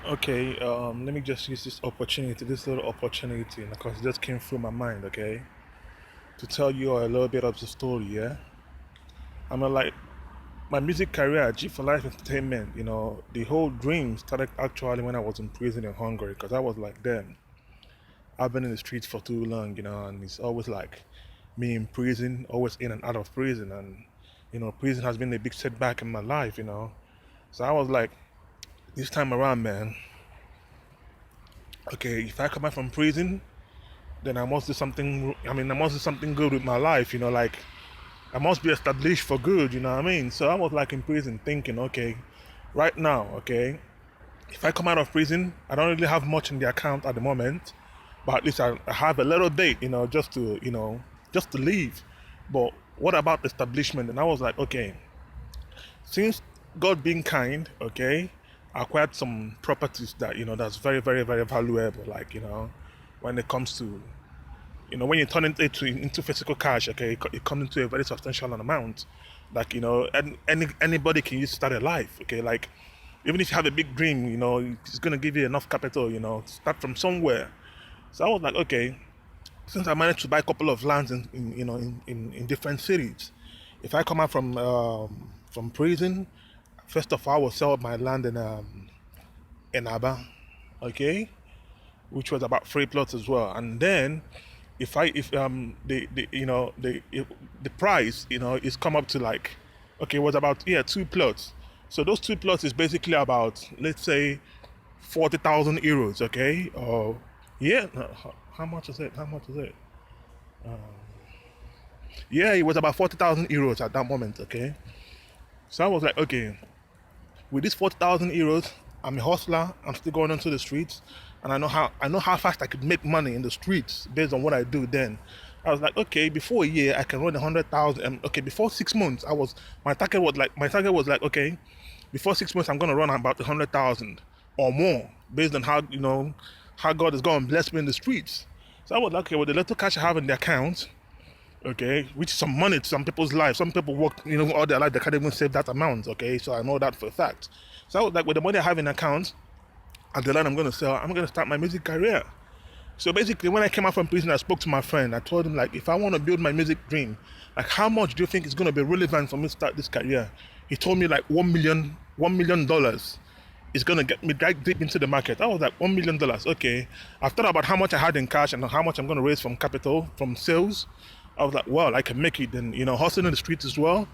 Okay, let me just use this little opportunity, because it just came through my mind, okay, to tell you a little bit of the story, yeah? I mean, like, my music career at G4life Entertainment, the whole dream started actually when I was in prison in Hungary, because I was like, damn, I've been in the streets for too long, and it's always like me in prison, always in and out of prison, and, prison has been a big setback in my life. So I was like, this time around, man, okay, if I come out from prison, then I must do something. I mean, I must do something good with my life. Like I must be established for good. You know what I mean? So I was like in prison, thinking, okay, right now, okay, if I come out of prison, I don't really have much in the account at the moment, but at least I have a little bit, just to leave. But what about establishment? And I was like, okay, since God being kind, okay, I acquired some properties that that's very, very, very valuable. Like when it comes to when you turn it into physical cash, okay, it comes into a very substantial amount. Like anybody can use to start a life, okay. Like even if you have a big dream, it's gonna give you enough capital, to start from somewhere. So I was like, okay, since I managed to buy a couple of lands in different cities, if I come out from prison, first of all, I will sell my land in Aba, okay, which was about 3 plots as well. And then if the if the price is come up to like, okay, it was about, yeah, 2 plots. So those 2 plots is basically about, let's say, 40,000 euros, okay, or yeah, no, how much is it? How much is it? Yeah, it was about 40,000 euros at that moment, okay. So I was like, okay, with this 40,000 euros, I'm a hustler. I'm still going onto the streets, and I know how fast I could make money in the streets based on what I do. Then I was like, okay, before a year I can run 100,000. Okay, before 6 months, my target was like, okay, before 6 months I'm gonna run about 100,000 or more based on how God is going to bless me in the streets. So I was like, okay, with the little cash I have in the account, okay, which is some money to some people's life. Some people work, all their life, they can't even save that amount, okay, so I know that for a fact. So I was like, with the money I have in account and the land I'm going to sell, I'm going to start my music career. So basically, when I came out from prison, I spoke to my friend. I told him, like, if I want to build my music dream, like, how much do you think is going to be relevant for me to start this career? He told me, like, $1 million is going to get me right deep into the market. I was like, $1 million. Okay. I thought about how much I had in cash and how much I'm going to raise from capital, from sales. I was like, well, I can make it. Then, hustling in the streets as well.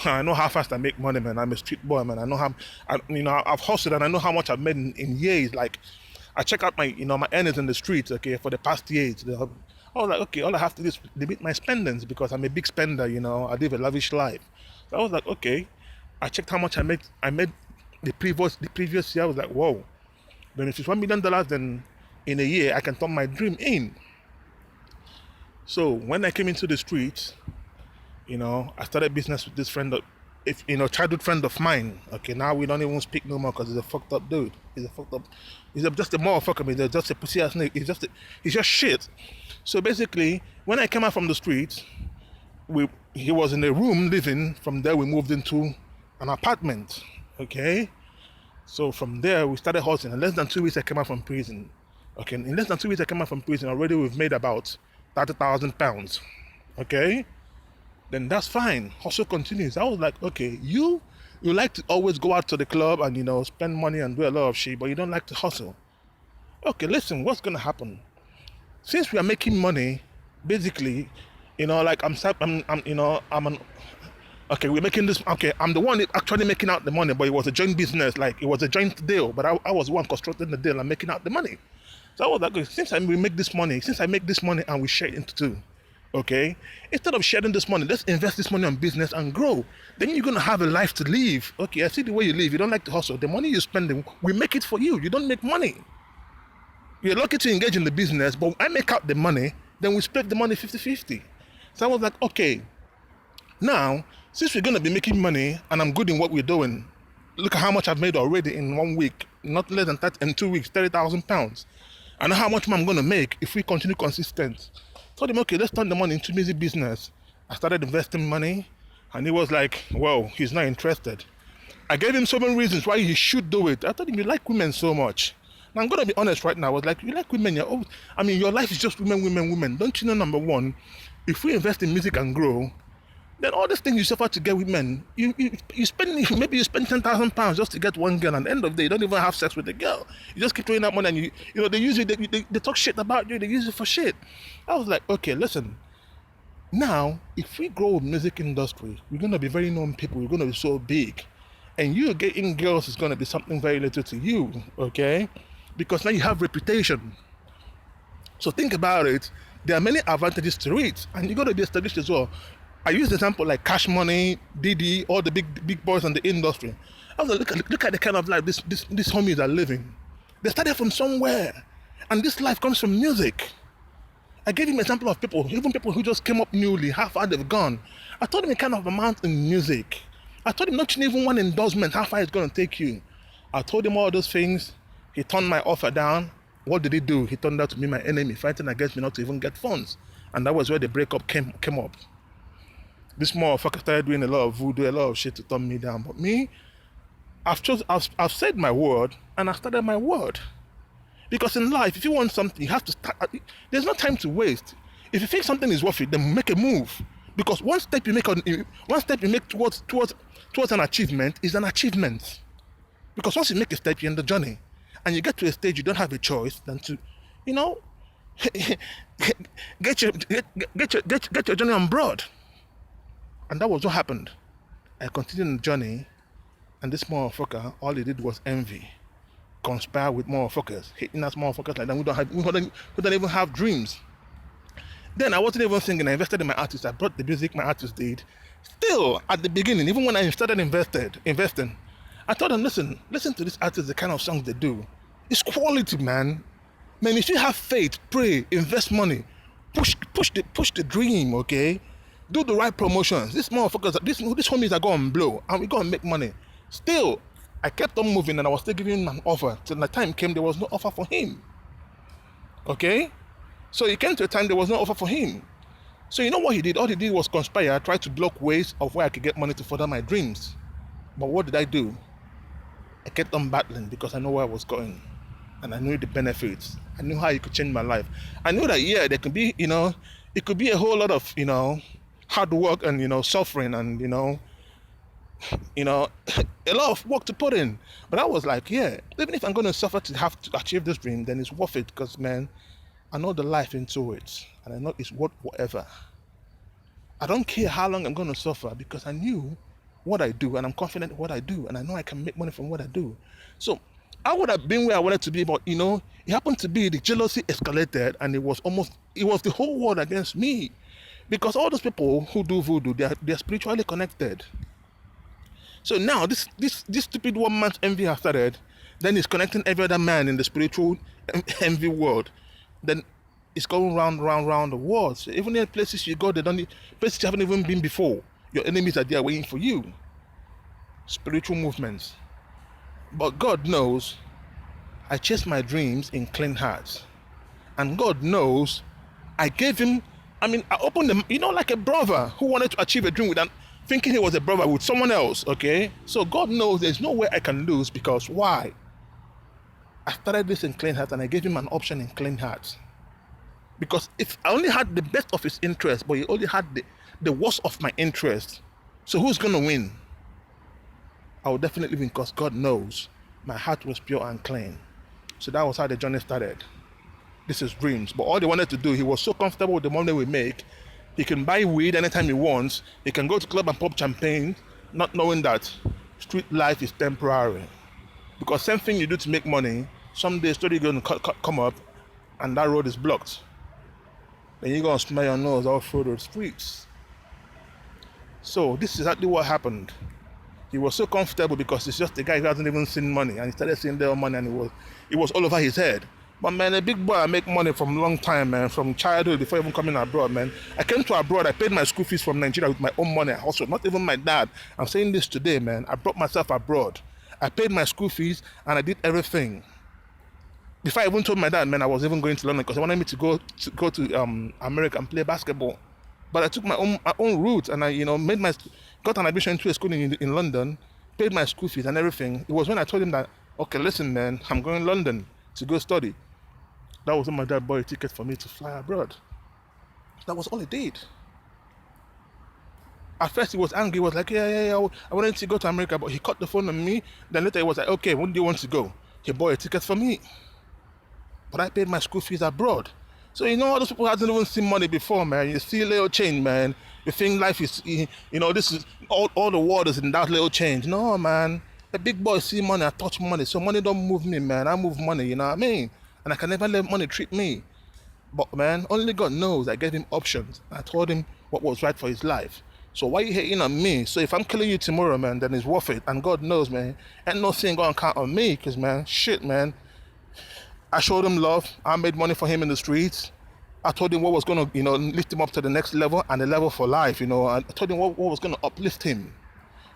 I know how fast I make money, man. I'm a street boy, man. I know I've hustled, and I know how much I've made in years. Like, I check out my earnings in the streets, okay, for the past years. I was like, okay, all I have to do is limit my spendings because I'm a big spender, I live a lavish life. So I was like, okay. I checked how much I made the previous year. I was like, whoa. Then if it's $1 million, then in a year I can turn my dream in. So when I came into the streets, I started business with this friend, if childhood friend of mine. Okay, now we don't even speak no more because he's a fucked up dude. He's a fucked up. Just a motherfucker. He's just a pussy ass nigga. He's just shit. So basically, when I came out from the streets, he was in a room living. From there, we moved into an apartment. Okay, so from there we started hustling. In less than 2 weeks, I came out from prison. Okay, in less than 2 weeks, I came out from prison. Already, we've made about £30,000. Okay, then that's fine. Hustle continues. I was like, okay, you like to always go out to the club and spend money and do a lot of shit, but you don't like to hustle. Okay, listen, what's gonna happen? Since we are making money, basically, like I'm an okay, we're making this. Okay, I'm the one actually making out the money, but it was a joint business. Like it was a joint deal, but I was the one constructing the deal and making out the money. So I was like, okay, since I make this money and we share it into two, okay, instead of sharing this money, let's invest this money on business and grow. Then you're gonna have a life to live. Okay, I see the way you live. You don't like to hustle. The money you spend, we make it for you. You don't make money. You're lucky to engage in the business, but I make out the money, then we split the money 50-50. So I was like, okay, now, since we're gonna be making money and I'm good in what we're doing, look at how much I've made already in 1 week, not less than that in 2 weeks, £30,000. I know how much more I'm gonna make if we continue consistent. Told him, okay, let's turn the money into music business. I started investing money, and he was like, well, he's not interested. I gave him so many reasons why he should do it. I told him, you like women so much. Now, I'm going to be honest right now. I was like, you like women. Your life is just women, women, women. Don't you know, number one, if we invest in music and grow, then all these things you suffer to get women, you spend, maybe you spend £10,000 just to get one girl, and at the end of the day, you don't even have sex with the girl. You just keep throwing that money, and they use it, they talk shit about you, they use it for shit. I was like, okay, listen. Now, if we grow a music industry, we're going to be very known people, we're going to be so big. And you getting girls is going to be something very little to you, okay? Because now you have reputation. So think about it. There are many advantages to it, and you're going to be established as well. I use the example like Cash Money, Diddy, all the big boys in the industry. I was like, look at the kind of life these homies are living. They started from somewhere, and this life comes from music. I gave him an example of people, even people who just came up newly, how far they've gone. I told him a kind of amount in music. I told him not even one endorsement, how far it's going to take you. I told him all those things. He turned my offer down. What did he do? He turned out to be my enemy, fighting against me not to even get funds. And that was where the breakup came up. This motherfucker started doing a lot of voodoo, a lot of shit to turn me down. But me, I've said my word, and I started my word. Because in life, if you want something, you have to start. There's no time to waste. If you think something is worth it, then make a move. Because one step you make towards an achievement is an achievement. Because once you make a step, you're in the journey, and you get to a stage you don't have a choice than to, get your journey on board. And that was what happened. I continued on the journey, and this motherfucker, all he did was envy. Conspire with motherfuckers, hating us motherfuckers like that. We don't even have dreams. Then I wasn't even singing. I invested in my artists. I brought the music my artists did. Still, at the beginning, even when I started investing, I told them, listen to these artists, the kind of songs they do. It's quality, man. Man, if you have faith, pray, invest money, push the dream, okay? Do the right promotions. These motherfuckers, these homies are going to blow, and we're going to make money. Still, I kept on moving, and I was still giving him an offer. Till the time came, there was no offer for him. Okay? So it came to a time there was no offer for him. So you know what he did? All he did was conspire, try to block ways of where I could get money to further my dreams. But what did I do? I kept on battling because I know where I was going. And I knew the benefits. I knew how it could change my life. I knew that, yeah, there could be, it could be a whole lot of, hard work and, suffering and, a lot of work to put in. But I was like, yeah, even if I'm going to suffer to have to achieve this dream, then it's worth it because, man, I know the life into it. And I know it's worth whatever. I don't care how long I'm going to suffer because I knew what I do and I'm confident in what I do. And I know I can make money from what I do. So I would have been where I wanted to be, but, it happened to be the jealousy escalated and it was the whole world against me. Because all those people who do voodoo, they're spiritually connected. So now this stupid one man's envy has started, then it's connecting every other man in the spiritual envy world. Then it's going round the world. So even in places you go, places you haven't even been before. Your enemies are there waiting for you. Spiritual movements. But God knows I chased my dreams in clean hearts. And God knows I gave him, I opened them, like a brother who wanted to achieve a dream without thinking he was a brother with someone else, okay? So God knows there's no way I can lose because why? I started this in clean heart and I gave him an option in clean heart. Because if I only had the best of his interest, but he only had the worst of my interest, so who's going to win? I would definitely win because God knows my heart was pure and clean. So that was how the journey started. This is dreams. But all they wanted to do, he was so comfortable with the money we make, he can buy weed anytime he wants, he can go to club and pop champagne, not knowing that street life is temporary. Because same thing you do to make money, someday story going to come up and that road is blocked. Then you're going to smell your nose all through the streets. So this is exactly what happened. He was so comfortable because he's just a guy who hasn't even seen money, and he started seeing their money and it was all over his head. But man, a big boy, I make money from a long time, man, from childhood before even coming abroad, man. I came to abroad, I paid my school fees from Nigeria with my own money. Also, not even my dad. I'm saying this today, man. I brought myself abroad. I paid my school fees and I did everything. Before I even told my dad, man, I was even going to London because he wanted me to go to America and play basketball. But I took my own route and I, got an admission to a school in London, paid my school fees and everything. It was when I told him that, okay, listen, man, I'm going to London to go study. That was when my dad bought a ticket for me to fly abroad. That was all he did. At first he was angry. He was like, yeah, I wanted to go to America, but he cut the phone on me. Then later he was like, okay, when do you want to go? He bought a ticket for me. But I paid my school fees abroad. So, all those people hasn't even seen money before, man. You see little change, man. You think life is, this is, all the world is in that little change. No, man. The big boy see money, I touch money. So money don't move me, man. I move money, you know what I mean? And I can never let money treat me. But, man, only God knows. I gave him options. I told him what was right for his life. So why you hating on me? So if I'm killing you tomorrow, man, then it's worth it. And God knows, man. Ain't no sin gonna count on me. Because, man, shit, man. I showed him love. I made money for him in the streets. I told him what was going to, lift him up to the next level and the level for life, I told him what was going to uplift him.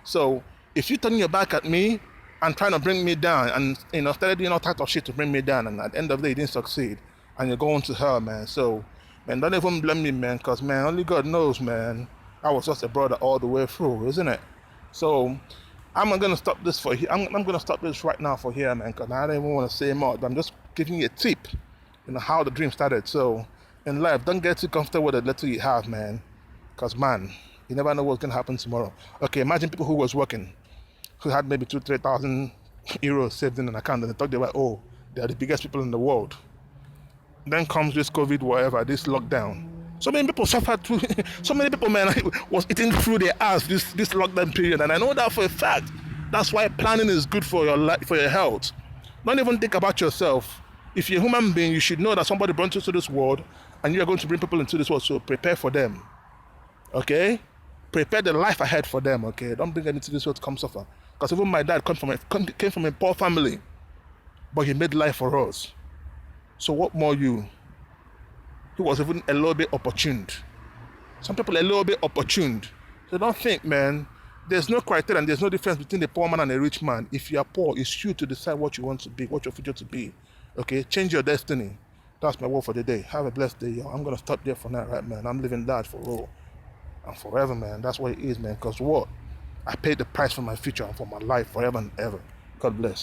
So if you turn your back at me and trying to bring me down and, started doing all types of shit to bring me down, and at the end of the day, you didn't succeed, and you're going to hell, man. So, man, don't even blame me, man, because, man, only God knows, man. I was just a brother all the way through, isn't it? So I'm going to stop this for here. I'm going to stop this right now for here, man, because I don't even want to say more. I'm just giving you a tip, how the dream started. So in life, don't get too comfortable with the little you have, man, because, man, you never know what's going to happen tomorrow. Okay, imagine people who was working, who had maybe 2,000-3,000 euros saved in an account, and they thought they were, they are the biggest people in the world. Then comes this COVID, whatever, this lockdown. So many people suffered through, so many people, man, was eating through their ass this lockdown period. And I know that for a fact. That's why planning is good for your life, for your health. Don't even think about yourself. If you're a human being, you should know that somebody brought you to this world and you're going to bring people into this world. So prepare for them. Okay? Prepare the life ahead for them. Okay? Don't bring them into this world to come suffer. Because even my dad came from a poor family, but he made life for us. So what more you? He was even a little bit opportuned. Some people are a little bit opportuned. So don't think, man, there's no criteria and there's no difference between a poor man and a rich man. If you are poor, it's you to decide what you want to be, what your future to be. Okay? Change your destiny. That's my word for the day. Have a blessed day, yo. I'm going to stop there for now, right, man? I'm living that for real. And forever, man. That's what it is, man. Because what? I paid the price for my future and for my life forever and ever. God bless.